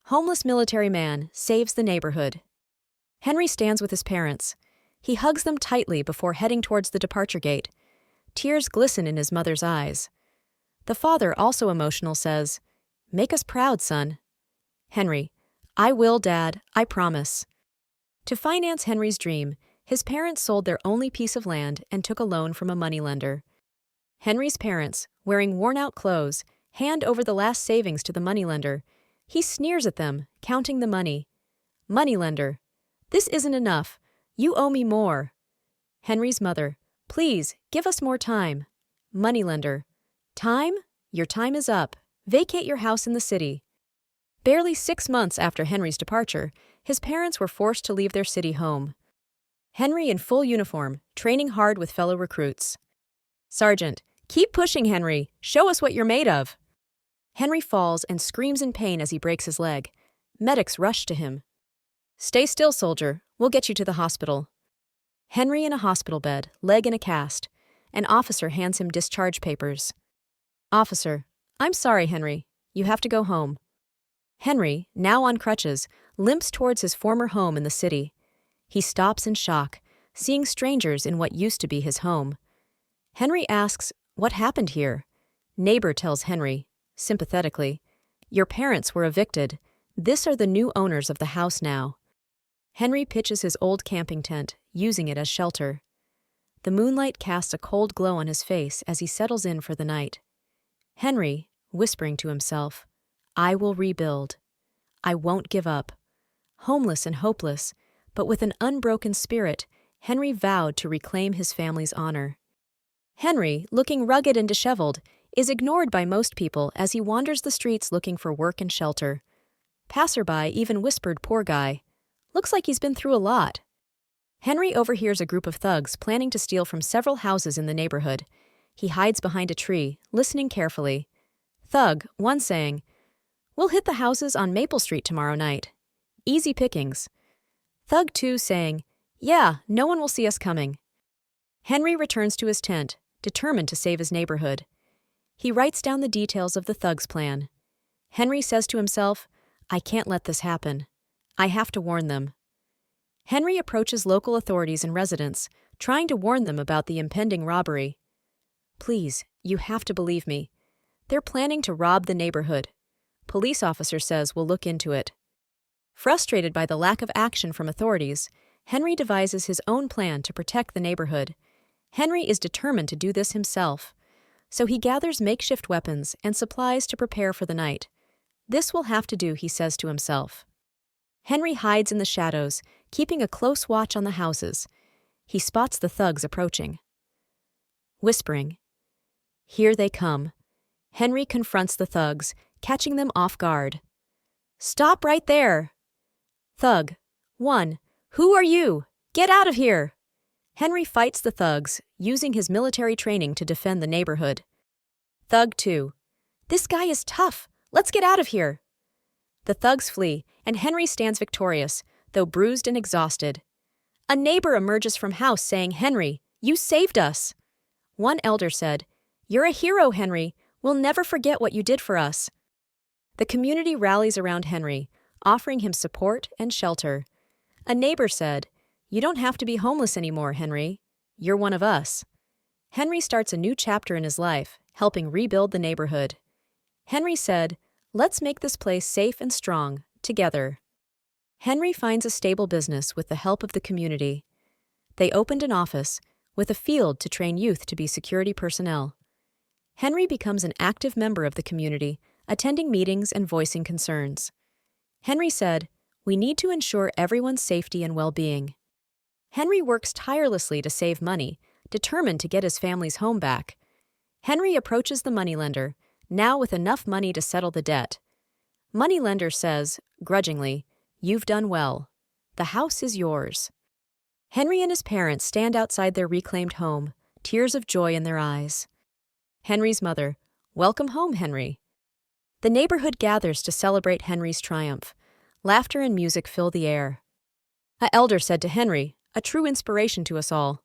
Homeless military man saves the neighborhood. Henry stands with his parents. He hugs them tightly before heading towards the departure gate. Tears glisten in his mother's eyes. The father, also emotional, says, "Make us proud, son." Henry, "I will, Dad, I promise." To finance Henry's dream, his parents sold their only piece of land and took a loan from a moneylender. Henry's parents, wearing worn-out clothes, hand over the last savings to the moneylender. He sneers at them, counting the money. Moneylender, "This isn't enough. You owe me more." Henry's mother, "Please, give us more time." Moneylender, "Time? Your time is up. Vacate your house in the city." Barely 6 months after Henry's departure, his parents were forced to leave their city home. Henry in full uniform, training hard with fellow recruits. "Sergeant, keep pushing, Henry. Show us what you're made of." Henry falls and screams in pain as he breaks his leg. Medics rush to him. "Stay still, soldier. We'll get you to the hospital." Henry in a hospital bed, leg in a cast. An officer hands him discharge papers. Officer, "I'm sorry, Henry. You have to go home." Henry, now on crutches, limps towards his former home in the city. He stops in shock, seeing strangers in what used to be his home. Henry asks, "What happened here?" Neighbor tells Henry, sympathetically, "Your parents were evicted. This are the new owners of the house now." Henry pitches his old camping tent, using it as shelter. The moonlight casts a cold glow on his face as he settles in for the night. Henry, whispering to himself, "I will rebuild. I won't give up." Homeless and hopeless, but with an unbroken spirit, Henry vowed to reclaim his family's honor. Henry, looking rugged and disheveled, is ignored by most people as he wanders the streets looking for work and shelter. Passerby even whispered, "Poor guy. Looks like he's been through a lot." Henry overhears a group of thugs planning to steal from several houses in the neighborhood. He hides behind a tree, listening carefully. Thug, one saying, "We'll hit the houses on Maple Street tomorrow night. Easy pickings." Thug 2 saying, "Yeah, no one will see us coming." Henry returns to his tent, determined to save his neighborhood. He writes down the details of the thugs' plan. Henry says to himself, "I can't let this happen. I have to warn them." Henry approaches local authorities and residents, trying to warn them about the impending robbery. "Please, you have to believe me. They're planning to rob the neighborhood. Police officer says we'll look into it." Frustrated by the lack of action from authorities, Henry devises his own plan to protect the neighborhood. Henry is determined to do this himself, so he gathers makeshift weapons and supplies to prepare for the night. This will have to do, he says to himself. Henry hides in the shadows, keeping a close watch on the houses. He spots the thugs approaching. Whispering, "Here they come." Henry confronts the thugs, catching them off guard. "Stop right there!" Thug 1. "Who are you? Get out of here!" Henry fights the thugs, using his military training to defend the neighborhood. Thug 2. "This guy is tough. Let's get out of here." The thugs flee, and Henry stands victorious, though bruised and exhausted. A neighbor emerges from house saying, "Henry, you saved us." One elder said, "You're a hero, Henry. We'll never forget what you did for us." The community rallies around Henry, offering him support and shelter. A neighbor said, "You don't have to be homeless anymore, Henry. You're one of us." Henry starts a new chapter in his life, helping rebuild the neighborhood. Henry said, "Let's make this place safe and strong, together." Henry finds a stable business with the help of the community. They opened an office, with a field to train youth to be security personnel. Henry becomes an active member of the community, attending meetings and voicing concerns. Henry said, "We need to ensure everyone's safety and well-being." Henry works tirelessly to save money, determined to get his family's home back. Henry approaches the moneylender, now with enough money to settle the debt. Moneylender says, grudgingly, "You've done well. The house is yours." Henry and his parents stand outside their reclaimed home, tears of joy in their eyes. Henry's mother, "Welcome home, Henry." The neighborhood gathers to celebrate Henry's triumph. Laughter and music fill the air. A elder said to Henry, a true inspiration to us all.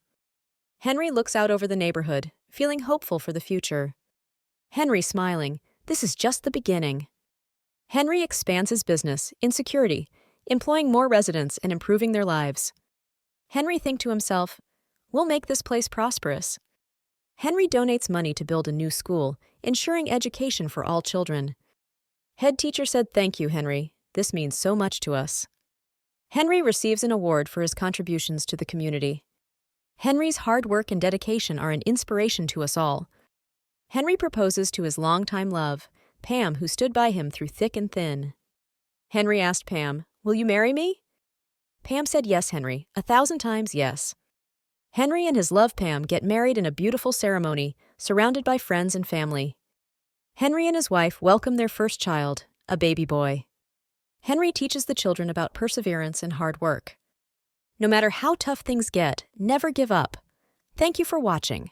Henry looks out over the neighborhood, feeling hopeful for the future. Henry smiling, "This is just the beginning." Henry expands his business in security, employing more residents and improving their lives. Henry thinks to himself, "We'll make this place prosperous." Henry donates money to build a new school, ensuring education for all children. Head teacher said, "Thank you, Henry. This means so much to us." Henry receives an award for his contributions to the community. Henry's hard work and dedication are an inspiration to us all. Henry proposes to his longtime love, Pam, who stood by him through thick and thin. Henry asked Pam, "Will you marry me?" Pam said, "Yes, Henry, 1,000 times yes." Henry and his love Pam get married in a beautiful ceremony, surrounded by friends and family. Henry and his wife welcome their first child, a baby boy. Henry teaches the children about perseverance and hard work. No matter how tough things get, never give up. Thank you for watching.